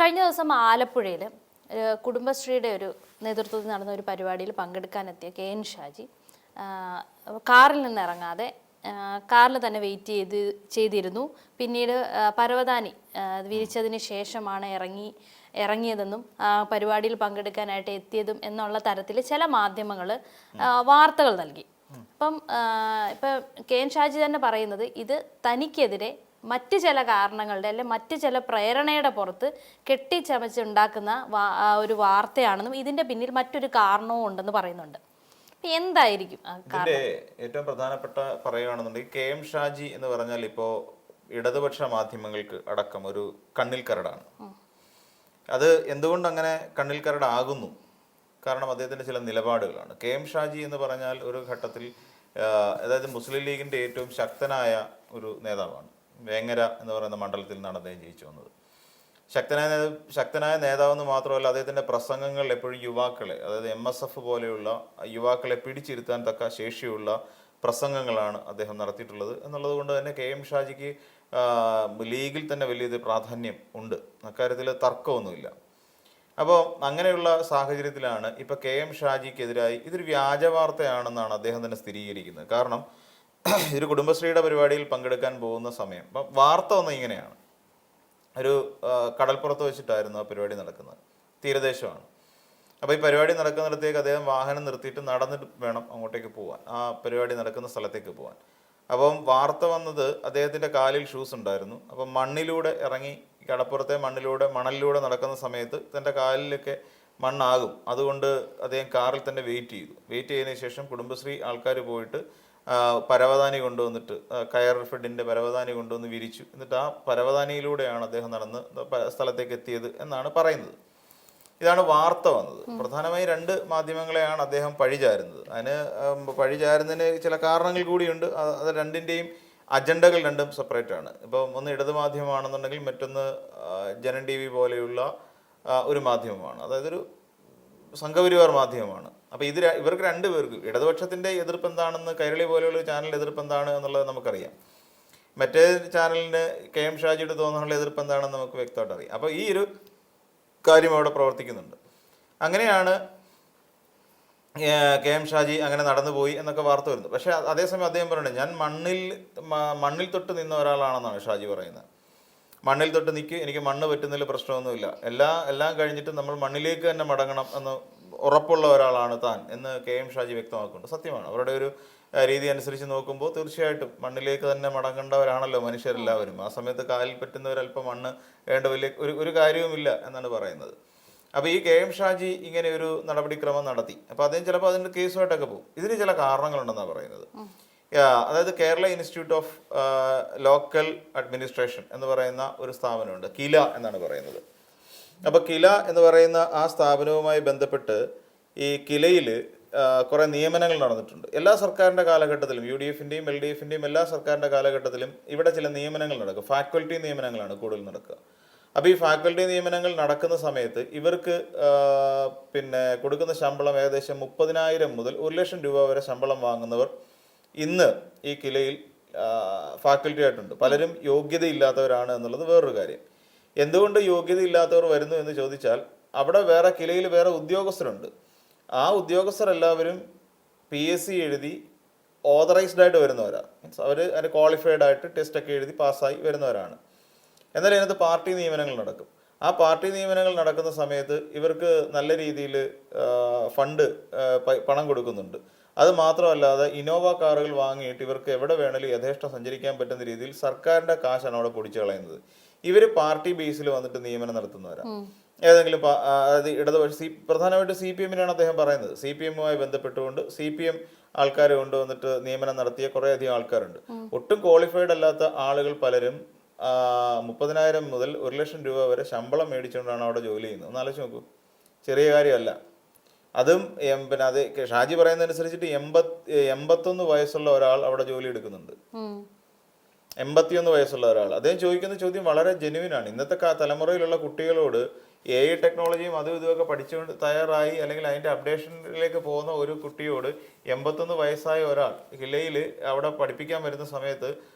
കഴിഞ്ഞ ദിവസം ആലപ്പുഴയിൽ കുടുംബശ്രീയുടെ ഒരു നേതൃത്വത്തിൽ നടന്ന ഒരു പരിപാടിയിൽ പങ്കെടുക്കാനെത്തിയ KN ഷാജി കാറിൽ നിന്ന് ഇറങ്ങാതെ കാറിൽ തന്നെ വെയിറ്റ് ചെയ്തിരുന്നു. പിന്നീട് പരവതാനി വിരിച്ചതിന് ശേഷമാണ് ഇറങ്ങിയതെന്നും പരിപാടിയിൽ പങ്കെടുക്കാനായിട്ട് എത്തിയതും എന്നുള്ള തരത്തിൽ ചില മാധ്യമങ്ങൾ വാർത്തകൾ നൽകി. ഇപ്പം KN ഷാജി തന്നെ പറയുന്നത് ഇത് തനിക്കെതിരെ മറ്റ് ചില കാരണങ്ങളുടെ അല്ലെങ്കിൽ മറ്റ് ചില പ്രേരണയുടെ പുറത്ത് കെട്ടിച്ചമച്ചുണ്ടാക്കുന്ന ഒരു വാർത്തയാണെന്നും ഇതിന്റെ പിന്നിൽ മറ്റൊരു കാരണവും ഉണ്ടെന്ന് പറയുന്നുണ്ട്. എന്തായിരിക്കും ഇതിന്റെ ഏറ്റവും പ്രധാനപ്പെട്ട പറയുകയാണെന്നുണ്ടെങ്കിൽ KM ഷാജി എന്ന് പറഞ്ഞാൽ ഇപ്പോൾ ഇടതുപക്ഷ മാധ്യമങ്ങൾക്ക് അടക്കം ഒരു കണ്ണിൽ കരടാണ്. അത് എന്തുകൊണ്ട് അങ്ങനെ കണ്ണിൽ കരടാകുന്നു? കാരണം അദ്ദേഹത്തിന്റെ ചില നിലപാടുകളാണ്. KM ഷാജി എന്ന് പറഞ്ഞാൽ ഒരു ഘട്ടത്തിൽ അതായത് മുസ്ലിം ലീഗിന്റെ ഏറ്റവും ശക്തനായ ഒരു നേതാവാണ്. വേങ്ങര എന്ന് പറയുന്ന മണ്ഡലത്തിൽ നിന്നാണ് അദ്ദേഹം ജയിച്ചു വന്നത്. ശക്തനായ നേതാവെന്ന് മാത്രമല്ല, അദ്ദേഹത്തിൻ്റെ പ്രസംഗങ്ങൾ എപ്പോഴും യുവാക്കളെ, അതായത് MSF പോലെയുള്ള യുവാക്കളെ പിടിച്ചിരുത്താൻ തക്ക ശേഷിയുള്ള പ്രസംഗങ്ങളാണ് അദ്ദേഹം നടത്തിയിട്ടുള്ളത്. എന്നുള്ളത് കൊണ്ട് തന്നെ KM ഷാജിക്ക് ലീഗിൽ തന്നെ വലിയൊരു പ്രാധാന്യം ഉണ്ട്, അക്കാര്യത്തിൽ തർക്കമൊന്നുമില്ല. അപ്പോൾ അങ്ങനെയുള്ള സാഹചര്യത്തിലാണ് ഇപ്പോൾ KM ഷാജിക്കെതിരായി ഇതൊരു വ്യാജ വാർത്തയാണെന്നാണ് അദ്ദേഹം തന്നെ സ്ഥിരീകരിക്കുന്നത്. കാരണം ഒരു കുടുംബശ്രീയുടെ പരിപാടിയിൽ പങ്കെടുക്കാൻ പോകുന്ന സമയം അപ്പം വാർത്ത ഒന്ന് ഇങ്ങനെയാണ്: ഒരു കടൽപ്പുറത്ത് വെച്ചിട്ടായിരുന്നു ആ പരിപാടി നടക്കുന്നത്, തീരദേശമാണ്. അപ്പോൾ ഈ പരിപാടി നടക്കുന്നിടത്തേക്ക് അദ്ദേഹം വാഹനം നിർത്തിയിട്ട് നടന്നിട്ട് വേണം അങ്ങോട്ടേക്ക് പോകാൻ, ആ പരിപാടി നടക്കുന്ന സ്ഥലത്തേക്ക് പോകാൻ. അപ്പം വാർത്ത വന്നത് അദ്ദേഹത്തിൻ്റെ കാലിൽ ഷൂസ് ഉണ്ടായിരുന്നു. അപ്പം മണ്ണിലൂടെ ഇറങ്ങി, കടപ്പുറത്തെ മണലിലൂടെ നടക്കുന്ന സമയത്ത് തൻ്റെ കാലിലൊക്കെ മണ്ണാകും. അതുകൊണ്ട് അദ്ദേഹം കാറിൽ തന്നെ വെയിറ്റ് ചെയ്തതിന് ശേഷം കുടുംബശ്രീ ആൾക്കാർ പോയിട്ട് പരവതാനി കൊണ്ടുവന്നിട്ട്, കയർ ഫെഡിൻ്റെ പരവതാനി കൊണ്ടുവന്ന് വിരിച്ചു. എന്നിട്ട് ആ പരവതാനിയിലൂടെയാണ് അദ്ദേഹം നടന്ന് സ്ഥലത്തേക്ക് എത്തിയത് എന്നാണ് പറയുന്നത്. ഇതാണ് വാർത്ത വന്നത്. പ്രധാനമായും രണ്ട് മാധ്യമങ്ങളെയാണ് അദ്ദേഹം പഴിചാരുന്നത്. അതിന് പഴിചാരുന്നതിന് ചില കാരണങ്ങൾ കൂടിയുണ്ട്. അത് രണ്ടിൻ്റെയും അജണ്ടകൾ രണ്ടും സെപ്പറേറ്റ് ആണ്. ഇപ്പം ഒന്ന് ഇടത് മാധ്യമമാണെന്നുണ്ടെങ്കിൽ മറ്റൊന്ന് ജനൻ TV പോലെയുള്ള ഒരു മാധ്യമമാണ്, അതായത് ഒരു സംഘപരിവാർ മാധ്യമമാണ്. അപ്പോൾ ഇവർക്ക് രണ്ടുപേർക്ക് ഇടതുപക്ഷത്തിൻ്റെ എതിർപ്പ് എന്താണെന്ന്, കൈരളി പോലെയുള്ള ചാനലിൻ്റെ എതിർപ്പ് എന്താണ് എന്നുള്ളത് നമുക്കറിയാം. മറ്റേ ചാനലിന് KM ഷാജിയുടെ തോന്നാനുള്ള എതിർപ്പ് എന്താണെന്ന് നമുക്ക് വ്യക്തമായിട്ട് അറിയാം. അപ്പോൾ ഈ ഒരു കാര്യം അവിടെ പ്രവർത്തിക്കുന്നുണ്ട്. അങ്ങനെയാണ് KM ഷാജി അങ്ങനെ നടന്നുപോയി എന്നൊക്കെ വാർത്ത വരുന്നത്. പക്ഷേ അതേസമയം അദ്ദേഹം പറയുന്നത് ഞാൻ മണ്ണിൽ തൊട്ട് നിന്ന ഒരാളാണെന്നാണ് ഷാജി പറയുന്നത്. മണ്ണിൽ തൊട്ട് നിൽക്കുക, എനിക്ക് മണ്ണ് പറ്റുന്നതിൽ പ്രശ്നമൊന്നുമില്ല, എല്ലാം കഴിഞ്ഞിട്ട് നമ്മൾ മണ്ണിലേക്ക് തന്നെ മടങ്ങണം എന്ന് ഉറപ്പുള്ള ഒരാളാണ് താൻ എന്ന് KM ഷാജി വ്യക്തമാക്കുന്നുണ്ട്. സത്യമാണ്. അവരുടെ ഒരു രീതി അനുസരിച്ച് നോക്കുമ്പോൾ തീർച്ചയായിട്ടും മണ്ണിലേക്ക് തന്നെ മടങ്ങേണ്ടവരാണല്ലോ മനുഷ്യരെല്ലാവരും. ആ സമയത്ത് കാലിൽ പറ്റുന്നവരല്പം മണ്ണ് വേണ്ട വലിയ ഒരു കാര്യവുമില്ല എന്നാണ് പറയുന്നത്. അപ്പോൾ ഈ KM ഷാജി ഇങ്ങനെ ഒരു നടപടിക്രമം നടത്തി. അപ്പോൾ അദ്ദേഹം ചിലപ്പോൾ അതിൻ്റെ കേസുമായിട്ടൊക്കെ പോകും. ഇതിന് ചില കാരണങ്ങളുണ്ടെന്നാണ് പറയുന്നത്. അതായത് Kerala institute of local administration എന്ന് പറയുന്ന ഒരു സ്ഥാപനമുണ്ട്, കില എന്നാണ് പറയുന്നത്. അപ്പോൾ കില എന്ന് പറയുന്ന ആ സ്ഥാപനവുമായി ബന്ധപ്പെട്ട് ഈ കിലയിൽ കുറേ നിയമനങ്ങൾ നടന്നിട്ടുണ്ട്. എല്ലാ സർക്കാരിൻ്റെ കാലഘട്ടത്തിലും, UDFൻ്റെയും LDFൻ്റെയും എല്ലാ സർക്കാരിൻ്റെ കാലഘട്ടത്തിലും ഇവിടെ ചില നിയമനങ്ങൾ നടക്കും. ഫാക്കൽറ്റി നിയമനങ്ങളാണ് കൂടുതൽ നടക്കുക. അപ്പോൾ ഈ ഫാക്കൽറ്റി നിയമനങ്ങൾ നടക്കുന്ന സമയത്ത് ഇവർക്ക് കൊടുക്കുന്ന ശമ്പളം ഏകദേശം 30,000 മുതൽ 1,00,000 രൂപ വരെ ശമ്പളം വാങ്ങുന്നവർ ഇന്ന് ഈ കിലയിൽ ഫാക്കൽറ്റി ആയിട്ടുണ്ട്. പലരും യോഗ്യതയില്ലാത്തവരാണ് എന്നുള്ളത് വേറൊരു കാര്യം. എന്തുകൊണ്ട് യോഗ്യതയില്ലാത്തവർ വരുന്നു എന്ന് ചോദിച്ചാൽ, അവിടെ കിലയിൽ വേറെ ഉദ്യോഗസ്ഥരുണ്ട്. ആ ഉദ്യോഗസ്ഥരെല്ലാവരും PSC എഴുതി ഓതറൈസ്ഡ് ആയിട്ട് വരുന്നവരാണ്. മീൻസ് അവർ അതിന് ക്വാളിഫൈഡ് ആയിട്ട് ടെസ്റ്റൊക്കെ എഴുതി പാസ്സായി വരുന്നവരാണ്. എന്നാൽ ഇതിനകത്ത് പാർട്ടി നിയമനങ്ങൾ നടക്കും. ആ പാർട്ടി നിയമനങ്ങൾ നടക്കുന്ന സമയത്ത് ഇവർക്ക് നല്ല രീതിയിൽ പണം കൊടുക്കുന്നുണ്ട്. അത് മാത്രമല്ലാതെ ഇന്നോവ കാറുകൾ വാങ്ങിയിട്ട് ഇവർക്ക് എവിടെ വേണമെങ്കിലും യഥേഷ്ടം സഞ്ചരിക്കാൻ പറ്റുന്ന രീതിയിൽ സർക്കാരിൻ്റെ കാശാണ് അവിടെ പൊടിച്ചു കളയുന്നത്. ഇവർ പാർട്ടി ബേസിൽ വന്നിട്ട് നിയമനം നടത്തുന്നവരാണ്. ഏതെങ്കിലും അതായത് ഇടതുപക്ഷ പ്രധാനമായിട്ട് CPM-നാണ് അദ്ദേഹം പറയുന്നത്. CPM-മായി ബന്ധപ്പെട്ടുകൊണ്ട് CPM ആൾക്കാരെ കൊണ്ടുവന്നിട്ട് നിയമനം നടത്തിയ കുറേയധികം ആൾക്കാരുണ്ട്. ഒട്ടും ക്വാളിഫൈഡ് അല്ലാത്ത ആളുകൾ പലരും 30,000 മുതൽ 1,00,000 രൂപ വരെ ശമ്പളം മേടിച്ചുകൊണ്ടാണ് അവിടെ ജോലി ചെയ്യുന്നത്. ഒന്ന് ആലോചിച്ച് നോക്കൂ, ചെറിയ കാര്യമല്ല. അതും അത് ഷാജി പറയുന്നതനുസരിച്ചിട്ട് 81 വയസ്സുള്ള ഒരാൾ അവിടെ ജോലി എടുക്കുന്നുണ്ട്. 81 വയസ്സുള്ള ഒരാൾ. അദ്ദേഹം ചോദിക്കുന്ന ചോദ്യം വളരെ ജെന്യുവിനാണ്. ഇന്നത്തെ തലമുറയിലുള്ള കുട്ടികളോട് AI ടെക്നോളജിയും അതും ഇതുമൊക്കെ പഠിച്ചുകൊണ്ട് തയ്യാറായി അല്ലെങ്കിൽ അതിൻ്റെ അപ്ഡേഷനിലേക്ക് പോകുന്ന ഒരു കുട്ടിയോട് 81 വയസ്സായ ഒരാൾ കിലയിൽ അവിടെ പഠിപ്പിക്കാൻ വരുന്ന സമയത്ത്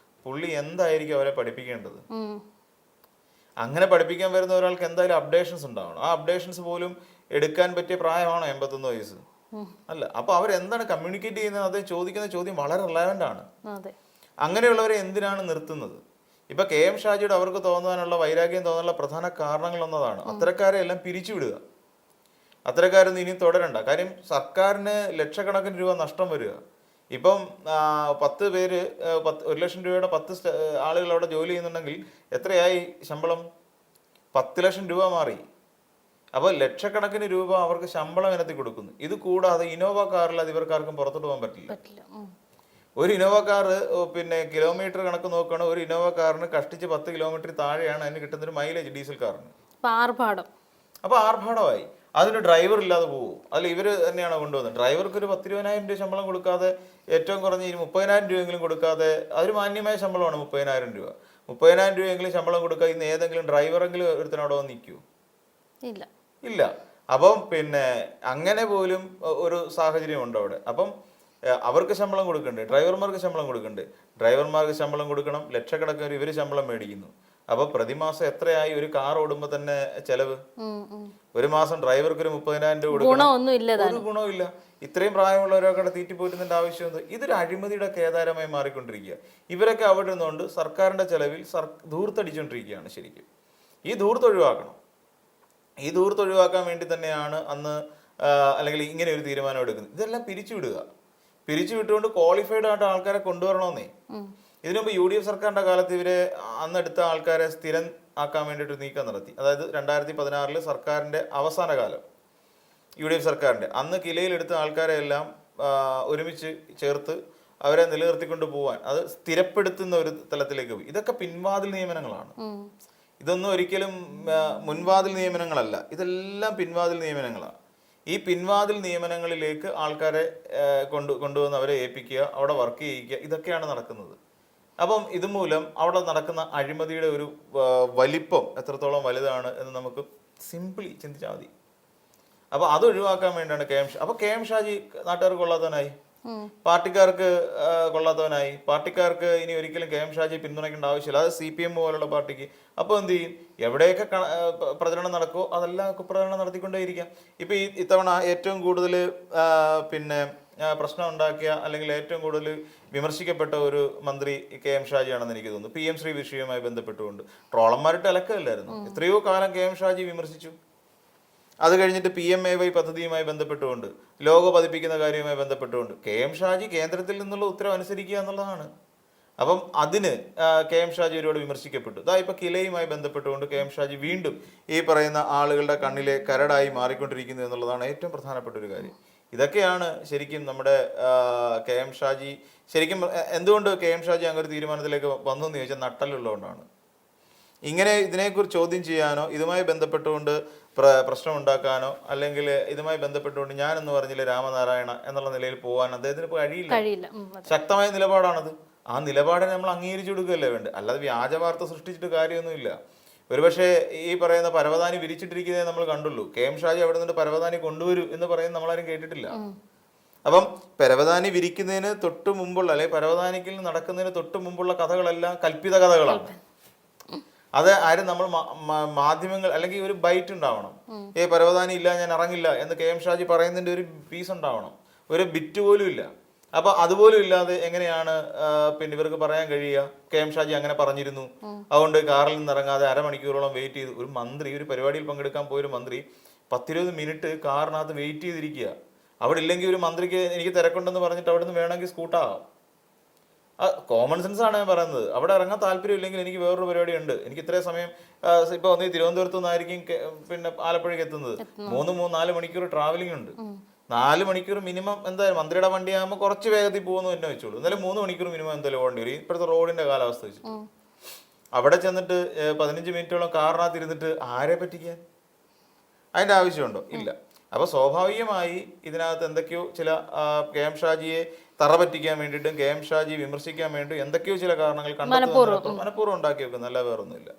പുള്ളി എന്തായിരിക്കും അവരെ പഠിപ്പിക്കേണ്ടത്? അങ്ങനെ പഠിപ്പിക്കാൻ വരുന്ന ഒരാൾക്ക് എന്തായാലും അപ്ഡേഷൻസ് ഉണ്ടാവണം. ആ അപ്ഡേഷൻസ് പോലും എടുക്കാൻ പറ്റിയ പ്രായമാണോ 81 വയസ്സ്? അല്ല. അപ്പോൾ അവരെന്താണ് കമ്മ്യൂണിക്കേറ്റ് ചെയ്യുന്നത്? അത് ചോദിക്കുന്ന ചോദ്യം വളരെ റിലവൻ്റ് ആണ്. അങ്ങനെയുള്ളവരെ എന്തിനാണ് നിർത്തുന്നത്? ഇപ്പൊ കെ എം ഷാജിയുടെ അവർക്ക് തോന്നാനുള്ള വൈരാഗ്യം തോന്നാനുള്ള പ്രധാന കാരണങ്ങളൊന്നതാണ് അത്തരക്കാരെ എല്ലാം പിരിച്ചുവിടുക. അത്തരക്കാരൊന്നും ഇനിയും തുടരണ്ട. കാര്യം സർക്കാരിന് ലക്ഷക്കണക്കിന് രൂപ നഷ്ടം വരിക. ഇപ്പം 10 പേര് 1 ലക്ഷം രൂപയുടെ 10 ആളുകൾ അവിടെ ജോലി ചെയ്യുന്നുണ്ടെങ്കിൽ എത്രയായി ശമ്പളം? 10 ലക്ഷം രൂപ മാറി. അപ്പോൾ ലക്ഷക്കണക്കിന് രൂപ അവർക്ക് ശമ്പളം ഇനത്തിൽ കൊടുക്കുന്നു. ഇത് കൂടാതെ ഇനോവ കാറിൽ അത് ഇവർക്കാർക്കും പുറത്തോട്ട് പോകാൻ പറ്റില്ല. ഒരു ഇനോവ കാർ പിന്നെ കിലോമീറ്റർ കണക്ക് നോക്കുകയാണ്. ഒരു ഇനോവ കാറിന് കഷ്ടിച്ച് 10 കിലോമീറ്റർ താഴെയാണ് അതിന് കിട്ടുന്നൊരു മൈലേജ് ഡീസൽ കാറിന്. അപ്പോൾ ആർഭാടമായി. അതിന് ഡ്രൈവർ ഇല്ലാതെ പോകും. അതിൽ ഇവർ തന്നെയാണ് കൊണ്ടുവന്നത്. ഡ്രൈവർക്ക് ഒരു 10-20,000 രൂപ ശമ്പളം കൊടുക്കാതെ, ഏറ്റവും കുറഞ്ഞ 30,000 രൂപയെങ്കിലും കൊടുക്കാതെ, അതൊരു മാന്യമായ ശമ്പളമാണ് 30,000 രൂപ. 30,000 രൂപയെങ്കിലും ശമ്പളം കൊടുക്കുക. ഇന്ന് ഏതെങ്കിലും ഡ്രൈവറെങ്കിലും ഒരുത്തനവിടെ വന്ന് നിൽക്കൂ? ഇല്ല. അപ്പം പിന്നെ അങ്ങനെ പോലും ഒരു സാഹചര്യം ഉണ്ട് അവിടെ. അപ്പം അവർക്ക് ശമ്പളം കൊടുക്കണ്ടേ? ഡ്രൈവർമാർക്ക് ശമ്പളം കൊടുക്കണ്ടേ? ഡ്രൈവർമാർക്ക് ശമ്പളം കൊടുക്കണം. ലക്ഷക്കണക്കിന് ഇവർ ശമ്പളം മേടിക്കുന്നു. അപ്പൊ പ്രതിമാസം എത്രയായി ഒരു കാർ ഓടുമ്പോ തന്നെ ചെലവ്? ഒരു മാസം ഡ്രൈവർക്ക് ഒരു 30,000 രൂപ കൊടുക്കണം. ഒരു ഗുണമില്ല. ഇത്രയും പ്രായമുള്ളവരൊക്കെ തീറ്റിപ്പോറ്റുന്നതിന്റെ ആവശ്യം എന്ത്? ഇതൊരു അഴിമതിയുടെ കേദാരമായി മാറിക്കൊണ്ടിരിക്കുക. ഇവരൊക്കെ അവിടെ നിന്നുകൊണ്ട് സർക്കാരിന്റെ ചെലവിൽ ധൂർത്തടിച്ചുകൊണ്ടിരിക്കുകയാണ്. ശരിക്കും ഈ ധൂർത്ത് ഒഴിവാക്കണം. ഈ ധൂർത്ത് ഒഴിവാക്കാൻ വേണ്ടി തന്നെയാണ് അന്ന് അല്ലെങ്കിൽ ഇങ്ങനെ ഒരു തീരുമാനം എടുക്കുന്നത്. ഇതെല്ലാം പിരിച്ചുവിടുക. പിരിച്ചുവിട്ടുകൊണ്ട് ക്വാളിഫൈഡ് ആയിട്ട് ആൾക്കാരെ കൊണ്ടുവരണമെന്നേ. ഇതിനു മുമ്പ് UDF സർക്കാരിന്റെ കാലത്ത് ഇവരെ അന്നെടുത്ത ആൾക്കാരെ സ്ഥിരം ആക്കാൻ വേണ്ടിയിട്ട് നീക്കം നടത്തി. അതായത് 2016 സർക്കാരിന്റെ അവസാന കാലം, UDF സർക്കാരിന്റെ അന്ന് കിലയിലെടുത്ത ആൾക്കാരെ എല്ലാം ഒരുമിച്ച് ചേർത്ത് അവരെ നിലനിർത്തിക്കൊണ്ട് പോവാൻ, അത് സ്ഥിരപ്പെടുത്തുന്ന ഒരു തലത്തിലേക്ക് പോയി. ഇതൊക്കെ പിൻവാതിൽ നിയമനങ്ങളാണ്. ഇതൊന്നും ഒരിക്കലും മുൻവാതിൽ നിയമനങ്ങളല്ല. ഇതെല്ലാം പിൻവാതിൽ നിയമനങ്ങളാണ്. ഈ പിൻവാതിൽ നിയമനങ്ങളിലേക്ക് ആൾക്കാരെ കൊണ്ടുവന്ന് അവരെ ഏൽപ്പിക്കുക, അവിടെ വർക്ക് ചെയ്യിക്കുക, ഇതൊക്കെയാണ് നടക്കുന്നത്. അപ്പം ഇതുമൂലം അവിടെ നടക്കുന്ന അഴിമതിയുടെ ഒരു വലിപ്പം എത്രത്തോളം വലുതാണ് എന്ന് നമുക്ക് സിംപിളി ചിന്തിച്ചാൽ മതി. അപ്പോൾ അത് ഒഴിവാക്കാൻ വേണ്ടിയാണ് അപ്പോൾ കെ എം ഷാജി നാട്ടുകാർക്ക് കൊള്ളാത്തവനായി, പാർട്ടിക്കാർക്ക് കൊള്ളാത്തവനായി. പാർട്ടിക്കാർക്ക് ഇനി ഒരിക്കലും കെ എം ഷാജി പിന്തുണയ്ക്കേണ്ട ആവശ്യമില്ല. അത് CPM പോലുള്ള പാർട്ടിക്ക്. അപ്പോൾ എന്ത് ചെയ്യും? എവിടെയൊക്കെ പ്രചരണം നടക്കുമോ അതെല്ലാം കുപ്രചരണം നടത്തിക്കൊണ്ടേയിരിക്കാം. ഇപ്പം ഇത്തവണ ഏറ്റവും കൂടുതൽ പിന്നെ പ്രശ്നം ഉണ്ടാക്കിയ അല്ലെങ്കിൽ ഏറ്റവും കൂടുതൽ വിമർശിക്കപ്പെട്ട ഒരു മന്ത്രി കെ എം ഷാജിയാണെന്ന് എനിക്ക് തോന്നുന്നു. PM ശ്രീ വിഷയവുമായി ബന്ധപ്പെട്ടുകൊണ്ട് ട്രോളന്മാരുടെ അലക്കമില്ലായിരുന്നു. എത്രയോ കാലം കെ എം ഷാജി വിമർശിച്ചു. അത് കഴിഞ്ഞിട്ട് PMAY പദ്ധതിയുമായി ബന്ധപ്പെട്ടുകൊണ്ട്, ലോഗോ പതിപ്പിക്കുന്ന കാര്യവുമായി ബന്ധപ്പെട്ടുകൊണ്ട് കെ എം ഷാജി കേന്ദ്രത്തിൽ നിന്നുള്ള ഉത്തരവ് അനുസരിക്കുക എന്നുള്ളതാണ്. അപ്പം അതിന് കെ എം ഷാജി ഒരുപാട് വിമർശിക്കപ്പെട്ടു. ഇതാ ഇപ്പൊ കിലയുമായി ബന്ധപ്പെട്ടുകൊണ്ട് കെ എം ഷാജി വീണ്ടും ഈ പറയുന്ന ആളുകളുടെ കണ്ണിലെ കരടായി മാറിക്കൊണ്ടിരിക്കുന്നു എന്നുള്ളതാണ് ഏറ്റവും പ്രധാനപ്പെട്ട ഒരു കാര്യം. ഇതൊക്കെയാണ് ശരിക്കും നമ്മുടെ കെ എം ഷാജി ശരിക്കും എന്തുകൊണ്ട് കെ എം ഷാജി അങ്ങനെ ഒരു തീരുമാനത്തിലേക്ക് വന്നു എന്ന് ചോദിച്ചാൽ നട്ടലുള്ളതുകൊണ്ടാണ്. ഇങ്ങനെ ഇതിനെക്കുറിച്ച് ചോദ്യം ചെയ്യാനോ ഇതുമായി ബന്ധപ്പെട്ടുകൊണ്ട് പ്രശ്നം ഉണ്ടാക്കാനോ അല്ലെങ്കിൽ ഇതുമായി ബന്ധപ്പെട്ടുകൊണ്ട് ഞാനെന്ന് പറഞ്ഞില്ലേ രാമനാരായണ എന്നുള്ള നിലയിൽ പോകാൻ അദ്ദേഹത്തിന് കഴിയില്ല. ശക്തമായ നിലപാടാണത്. ആ നിലപാടിനെ നമ്മൾ അംഗീകരിച്ചു കൊടുക്കുകയല്ലേ വേണ്ടത്. അല്ലാതെ വ്യാജ വാർത്ത സൃഷ്ടിച്ചിട്ട് കാര്യമൊന്നുമില്ല. ഒരുപക്ഷെ ഈ പറയുന്ന പരവതാനി വിരിച്ചിട്ടിരിക്കുന്നതേ നമ്മൾ കണ്ടുള്ളൂ. കെ എം ഷാജി അവിടെ നിന്ന് പരവതാനി കൊണ്ടുവരൂ എന്ന് പറയുന്നത് നമ്മളാരും കേട്ടിട്ടില്ല. അപ്പം പരവതാനി വിരിക്കുന്നതിന് തൊട്ട് മുമ്പുള്ള അല്ലെങ്കിൽ പരവതാനിക്കിൽ നടക്കുന്നതിന് തൊട്ട് മുമ്പുള്ള കഥകളെല്ലാം കൽപ്പിത കഥകളാണ്. അത് ആരും നമ്മൾ മാധ്യമങ്ങൾ അല്ലെങ്കിൽ ഒരു ബൈറ്റ് ഉണ്ടാവണം. പരവതാനി ഇല്ല ഞാൻ ഇറങ്ങില്ല എന്ന് കെ എം ഷാജി പറയുന്നതിന്റെ ഒരു പീസ് ഉണ്ടാവണം. ഒരു ബിറ്റ് പോലും ഇല്ല. അപ്പൊ അതുപോലും ഇല്ലാതെ എങ്ങനെയാണ് പിന്നെ ഇവർക്ക് പറയാൻ കഴിയുക കെ എം ഷാജി അങ്ങനെ പറഞ്ഞിരുന്നു, അതുകൊണ്ട് കാറിൽ നിന്ന് ഇറങ്ങാതെ അരമണിക്കൂറോളം വെയിറ്റ് ചെയ്തു? ഒരു മന്ത്രി, ഒരു പരിപാടിയിൽ പങ്കെടുക്കാൻ പോയൊരു മന്ത്രി 10-20 മിനിറ്റ് കാറിനകത്ത് വെയിറ്റ് ചെയ്തിരിക്കുക. അവിടെ ഇല്ലെങ്കിൽ ഒരു മന്ത്രിക്ക് എനിക്ക് തിരക്കുണ്ടെന്ന് പറഞ്ഞിട്ട് അവിടെ നിന്ന് വേണമെങ്കിൽ സ്കൂട്ടാവാം. കോമൺ സെൻസ് ആണ് ഞാൻ പറയുന്നത്. അവിടെ ഇറങ്ങാൻ താല്പര്യം ഇല്ലെങ്കിൽ എനിക്ക് വേറൊരു പരിപാടി ഉണ്ട്, എനിക്ക് ഇത്രയും സമയം ഇപ്പൊ ഒന്ന് തിരുവനന്തപുരത്ത് നിന്നായിരിക്കും പിന്നെ ആലപ്പുഴയ്ക്ക് എത്തുന്നത്. 3-4 മണിക്കൂർ ട്രാവലിംഗ് ഉണ്ട്. 4 മണിക്കൂർ മിനിമം എന്തായാലും മന്ത്രിയുടെ വണ്ടി ആകുമ്പോൾ കുറച്ച് വേഗത്തിൽ പോകുന്നു തന്നെ വെച്ചോളൂ. എന്നാലും 3 മണിക്കൂർ മിനിമം എന്തായാലും ഓടേണ്ടി വരും ഇപ്പോഴത്തെ റോഡിന്റെ കാലാവസ്ഥ വെച്ചിട്ട്. അവിടെ ചെന്നിട്ട് 15 മിനിറ്റോളം കാറിനകത്ത് ഇരുന്നിട്ട് ആരെ പറ്റിക്കാൻ? അതിന്റെ ആവശ്യമുണ്ടോ? ഇല്ല. അപ്പൊ സ്വാഭാവികമായി ഇതിനകത്ത് എന്തൊക്കെയോ ചില കെ എം ഷാജിയെ തറ പറ്റിക്കാൻ വേണ്ടിയിട്ടും കെ എം ഷാജി വിമർശിക്കാൻ വേണ്ടി എന്തൊക്കെയോ ചില കാരണങ്ങൾ കണ്ടെത്തുന്നത് മനഃപൂർവ്വം ഉണ്ടാക്കി വെക്കുന്നു, അല്ല വേറൊന്നുമില്ല.